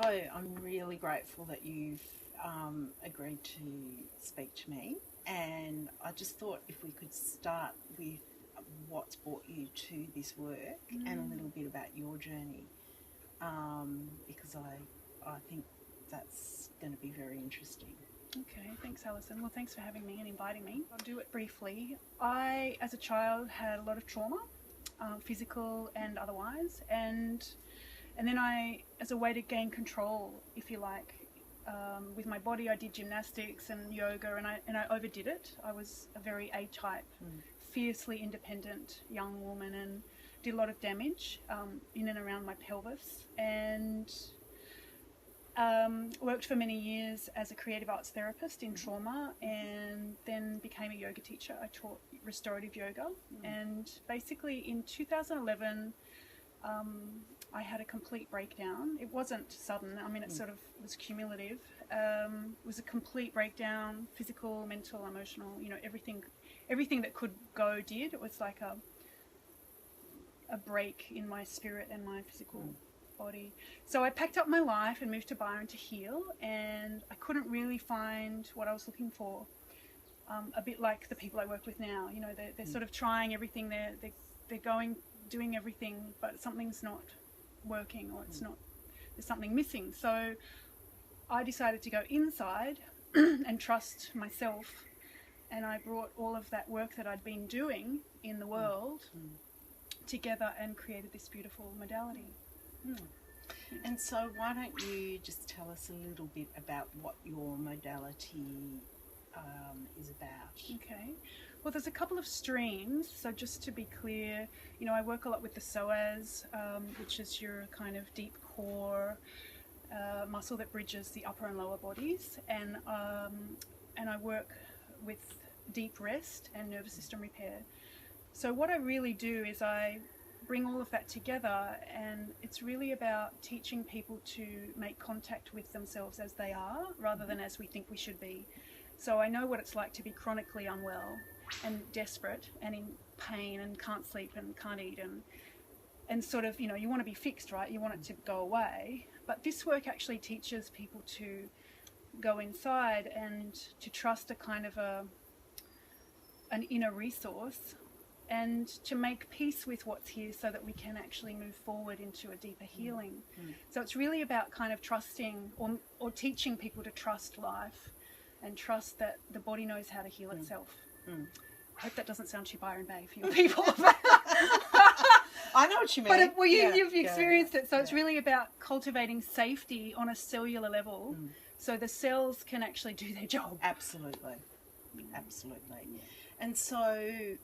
so I'm really grateful that you've agreed to speak to me, and I just thought if we could start with what's brought you to this work and a little bit about your journey, because I think that's going to be very interesting. Okay, thanks Alison. Well, thanks for having me and inviting me. I'll do it briefly. I, as a child, had a lot of trauma, physical and otherwise, and then I, as a way to gain control, if you like, with my body, I did gymnastics and yoga, and I overdid it. I was a very A-type, fiercely independent young woman, and did a lot of damage in and around my pelvis, and worked for many years as a creative arts therapist in trauma, and then became a yoga teacher. I taught restorative yoga, and basically in 2011 I had a complete breakdown. It wasn't sudden, I mean it sort of was cumulative. It was a complete breakdown, physical, mental, emotional, you know, everything that could go did. It was like a break in my spirit and my physical body. So I packed up my life and moved to Byron to heal, and I couldn't really find what I was looking for. A bit like the people I work with now, you know, they're sort of trying everything, they're doing everything, but something's not working, or it's not, there's something missing. So I decided to go inside and trust myself, and I brought all of that work that I'd been doing in the world together and created this beautiful modality. And so why don't you just tell us a little bit about what your modality is about? Okay. Well, there's a couple of streams. So just to be clear, you know, I work a lot with the Psoas, which is your kind of deep core muscle that bridges the upper and lower bodies, and I work with deep rest and nervous system repair. So what I really do is I bring all of that together, and it's really about teaching people to make contact with themselves as they are, rather than as we think we should be. So I know what it's like to be chronically unwell and desperate and in pain and can't sleep and can't eat, and sort of, you know, you want to be fixed, right? You want it to go away. But this work actually teaches people to go inside and to trust a kind of an inner resource, and to make peace with what's here so that we can actually move forward into a deeper healing. So it's really about kind of trusting or teaching people to trust life and trust that the body knows how to heal itself. I hope that doesn't sound too Byron Bay for your people. I know what you mean. But you've experienced it. So it's really about cultivating safety on a cellular level, so the cells can actually do their job. Absolutely. Absolutely. Yeah. And so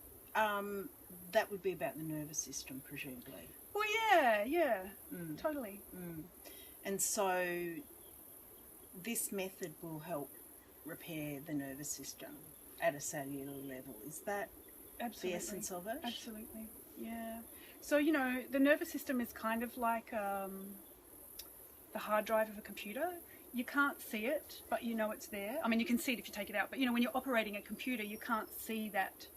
that would be about the nervous system, presumably. Well, yeah, totally. And so this method will help repair the nervous system at a cellular level. Is that the essence of it? Absolutely, yeah. So, you know, the nervous system is kind of like the hard drive of a computer. You can't see it, but you know it's there. I mean, you can see it if you take it out, but you know, when you're operating a computer, you can't see that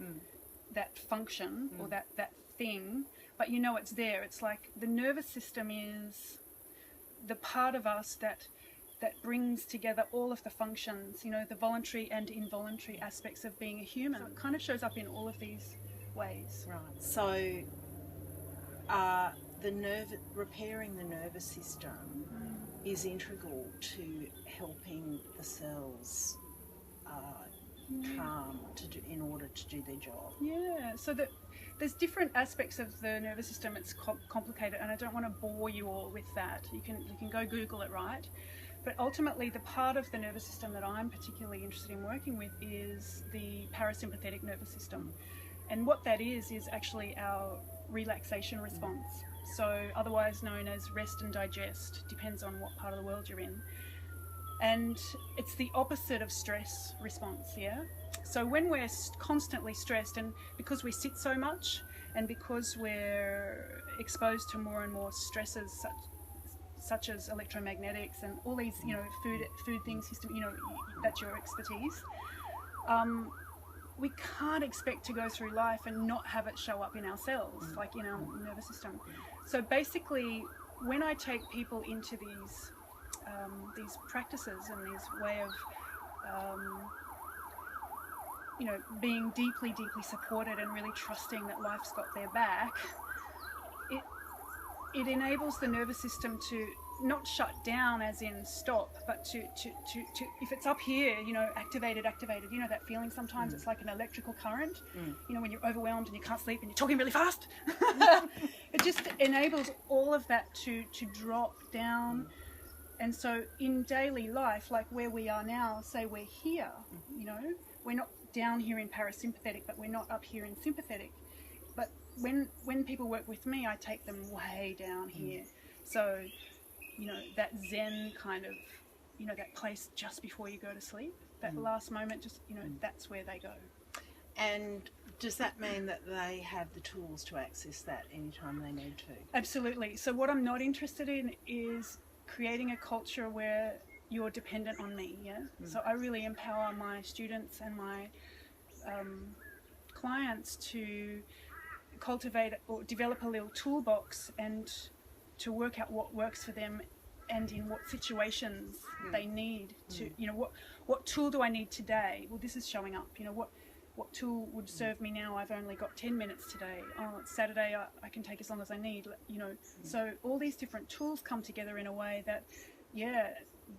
that function or that thing, but you know it's there. It's like the nervous system is the part of us that brings together all of the functions, you know, the voluntary and involuntary aspects of being a human. So it kind of shows up in all of these ways. Right. So repairing the nervous system is integral to helping the cells calm in order to do their job. Yeah, so there's different aspects of the nervous system. It's complicated, and I don't want to bore you all with that. You can go Google it, right? But ultimately, the part of the nervous system that I'm particularly interested in working with is the parasympathetic nervous system. And what that is actually our relaxation response. So otherwise known as rest and digest, depends on what part of the world you're in. And it's the opposite of stress response, yeah? So when we're constantly stressed, and because we sit so much, and because we're exposed to more and more stresses such as electromagnetics and all these, you know, food things, system, you know, that's your expertise, we can't expect to go through life and not have it show up in our cells, like in our nervous system. So basically, when I take people into these these practices and these way of being deeply supported and really trusting that life's got their back, it enables the nervous system to not shut down as in stop, but to if it's up here, activated, that feeling sometimes it's like an electrical current, when you're overwhelmed and you can't sleep and you're talking really fast. It just enables all of that to drop down. And so in daily life, like where we are now, say we're here, we're not down here in parasympathetic, but we're not up here in sympathetic. But when people work with me, I take them way down here. So, that Zen kind of, that place just before you go to sleep, that last moment, just, that's where they go. And does that mean that they have the tools to access that anytime they need to? Absolutely. So what I'm not interested in is creating a culture where you're dependent on me, So I really empower my students and my clients to cultivate or develop a little toolbox and to work out what works for them and in what situations they need to, what tool do I need today? Well, this is showing up, what tool would serve me now? I've only got 10 minutes today. Oh, it's Saturday, I can take as long as I need, So all these different tools come together in a way that,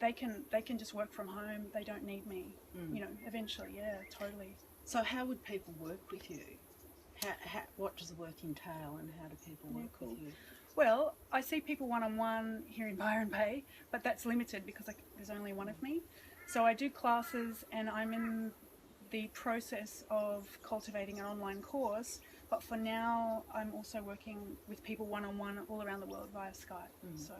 they can just work from home. They don't need me, eventually, totally. So how would people work with you? What does the work entail and how do people work with you? Well, I see people one-on-one here in Byron Bay, but that's limited because there's only one of me. So I do classes and I'm in the process of cultivating an online course, but for now I'm also working with people one-on-one all around the world via Skype. So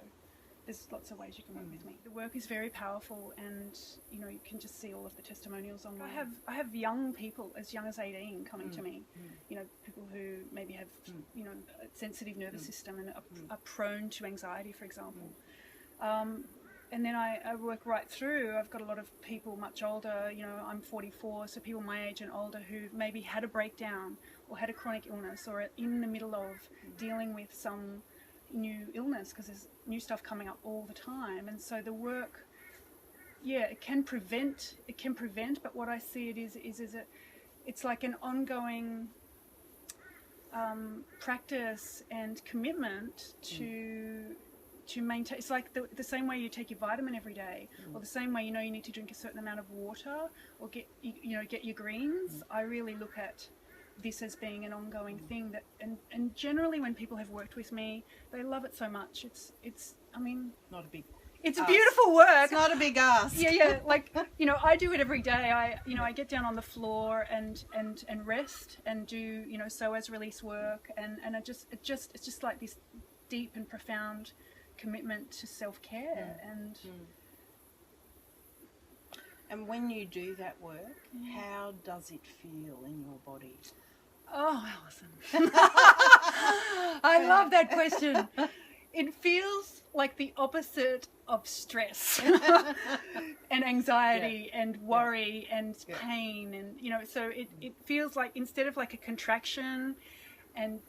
there's lots of ways you can work with me. The work is very powerful and you can just see all of the testimonials online. I have young people as young as 18 coming to me, people who maybe have a sensitive nervous system and are prone to anxiety, for example. And then I work right through. I've got a lot of people much older, I'm 44, so people my age and older who maybe had a breakdown or had a chronic illness or are in the middle of dealing with some new illness because there's new stuff coming up all the time. And so the work, it can prevent, but what I see it is it's like an ongoing practice and commitment to maintain. It's like the same way you take your vitamin every day, or the same way you need to drink a certain amount of water or get your greens. I really look at this as being an ongoing thing that, and generally when people have worked with me, they love it so much. It's not a big. It's beautiful work. It's not a big ask. Like I do it every day. I get down on the floor and rest and do Psoas release work and it's just like this deep and profound commitment to self-care And when you do that work, how does it feel in your body? Oh, Alison. I love that question. It feels like the opposite of stress and anxiety and worry and pain. And, so it feels like instead of like a contraction and,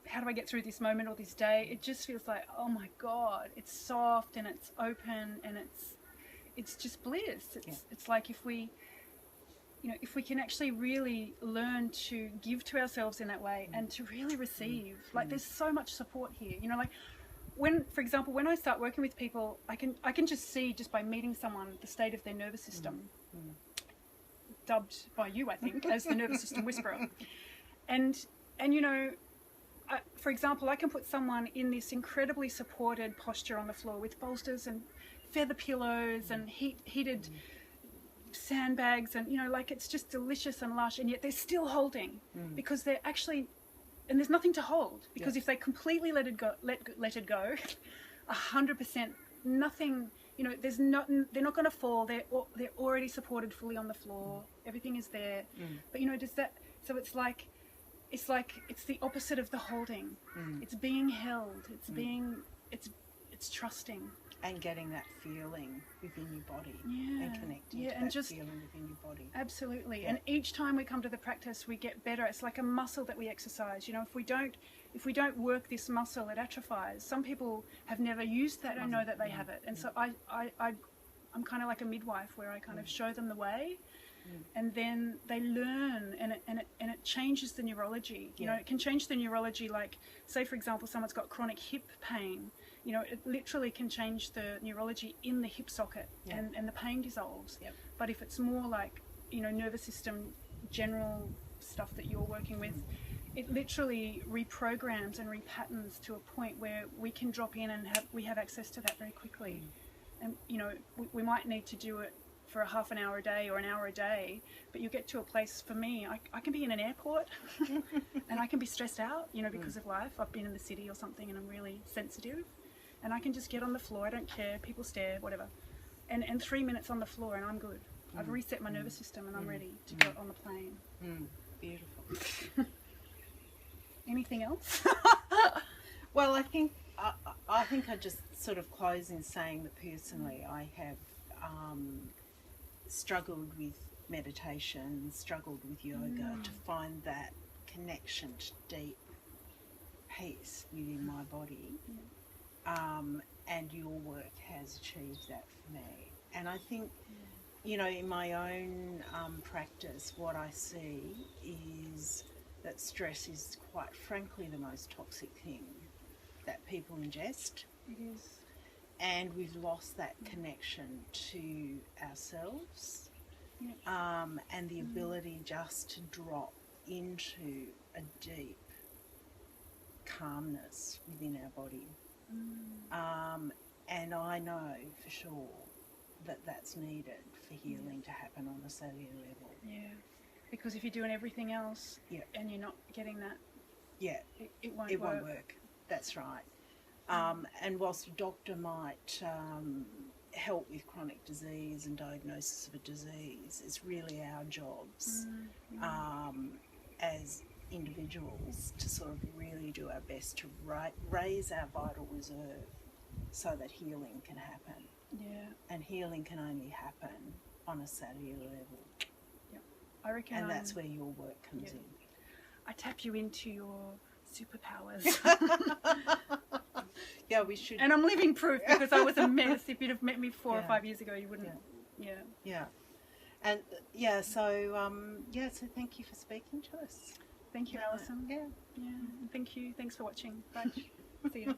how do I get through this moment or this day? It just feels like, oh my God, it's soft and it's open and it's just bliss. It's like if we can actually really learn to give to ourselves in that way and to really receive, like there's so much support here. Like for example, when I start working with people, I can just see just by meeting someone the state of their nervous system, dubbed by you, I think, as the nervous system whisperer. And for example, I can put someone in this incredibly supported posture on the floor with bolsters and feather pillows and heated sandbags and like it's just delicious and lush, and yet they're still holding because they're actually, and there's nothing to hold because if they completely let it go 100%, nothing, they're not going to fall. They're already supported fully on the floor. Everything is there. But does that, so it's the opposite of the holding. It's being held. It's being, it's trusting. And getting that feeling within your body, Yeah. and connecting Yeah, to and that just feeling within your body. absolutely. Yeah. And each time we come to the practice, we get better. It's like a muscle that we exercise. You know, if we don't work this muscle, it atrophies. Some people have never used that, don't know that they have it. And so I'm kind of like a midwife, where I kind of show them the way, and then they learn, and it changes the neurology. You know, it can change the neurology. Like, say for example, someone's got chronic hip pain. You know, it literally can change the neurology in the hip socket, and the pain dissolves. Yep. But if it's more like, you know, nervous system, general stuff that you're working with, it literally reprograms and repatterns to a point where we can drop in and we have access to that very quickly. And, you know, we might need to do it for a half an hour a day or an hour a day, but you get to a place, for me, I can be in an airport and I can be stressed out, you know, because of life. I've been in the city or something and I'm really sensitive, and I can just get on the floor, I don't care, people stare, whatever, and 3 minutes on the floor and I'm good. I've reset my nervous system and I'm ready to go on the plane. Beautiful. Anything else? Well, I think I just sort of close in saying that personally I have struggled with meditation, struggled with yoga to find that connection to deep peace within my body. And your work has achieved that for me. And I think, you know, in my own practice, what I see is that stress is quite frankly the most toxic thing that people ingest. It is. And we've lost that connection to ourselves, and the ability just to drop into a deep calmness within our body. And I know for sure that that's needed for healing to happen on a cellular level. Yeah. Because if you're doing everything else and you're not getting that, it won't work. That's right. And whilst a doctor might help with chronic disease and diagnosis of a disease, it's really our jobs as individuals to sort of really do our best to raise our vital reserve so that healing can happen. Yeah. And healing can only happen on a cellular level. Yeah. I reckon. And that's where your work comes in. I tap you into your superpowers. Yeah, we should. And I'm living proof, because I was a mess. If you'd have met me 4 or 5 years ago, you wouldn't. Yeah. And so thank you for speaking to us. Thank you, Alison. Yeah. Thank you. Thanks for watching. Bye. See you.